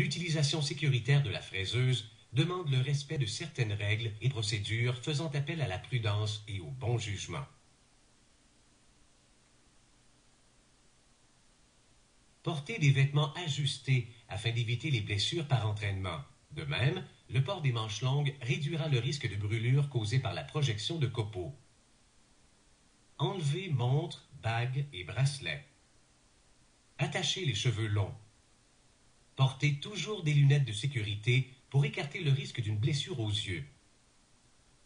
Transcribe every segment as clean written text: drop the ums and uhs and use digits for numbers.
L'utilisation sécuritaire de la fraiseuse demande le respect de certaines règles et procédures faisant appel à la prudence et au bon jugement. Portez des vêtements ajustés afin d'éviter les blessures par entraînement. De même, le port des manches longues réduira le risque de brûlure causé par la projection de copeaux. Enlevez montres, bagues et bracelets. Attachez les cheveux longs. Portez toujours des lunettes de sécurité pour écarter le risque d'une blessure aux yeux.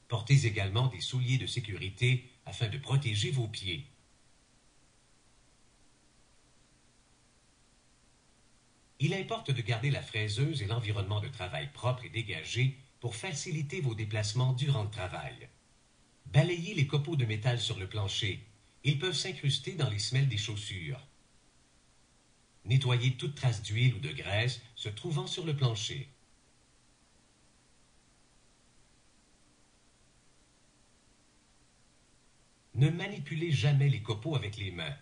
Portez également des souliers de sécurité afin de protéger vos pieds. Il importe de garder la fraiseuse et l'environnement de travail propre et dégagé pour faciliter vos déplacements durant le travail. Balayez les copeaux de métal sur le plancher. Ils peuvent s'incruster dans les semelles des chaussures. Nettoyez toute trace d'huile ou de graisse se trouvant sur le plancher. Ne manipulez jamais les copeaux avec les mains.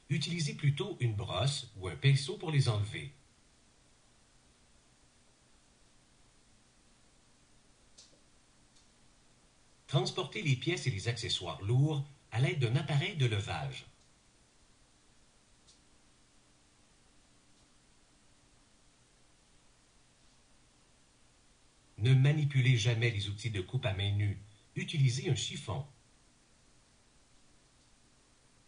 Utilisez plutôt une brosse ou un pinceau pour les enlever. Transportez les pièces et les accessoires lourds à l'aide d'un appareil de levage. Ne manipulez jamais les outils de coupe à main nue. Utilisez un chiffon.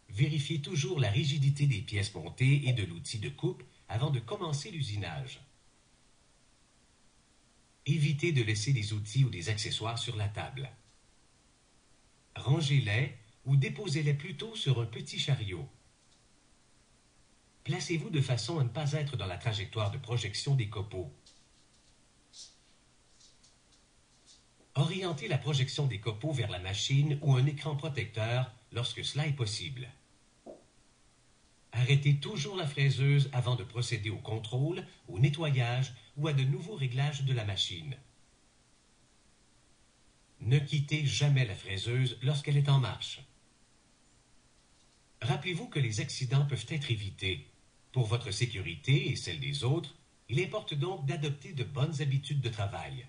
Vérifiez toujours la rigidité des pièces montées et de l'outil de coupe avant de commencer l'usinage. Évitez de laisser des outils ou des accessoires sur la table. Rangez-les ou déposez-les plutôt sur un petit chariot. Placez-vous de façon à ne pas être dans la trajectoire de projection des copeaux. Orientez la projection des copeaux vers la machine ou un écran protecteur lorsque cela est possible. Arrêtez toujours la fraiseuse avant de procéder au contrôle, au nettoyage ou à de nouveaux réglages de la machine. Ne quittez jamais la fraiseuse lorsqu'elle est en marche. Rappelez-vous que les accidents peuvent être évités. Pour votre sécurité et celle des autres, il importe donc d'adopter de bonnes habitudes de travail.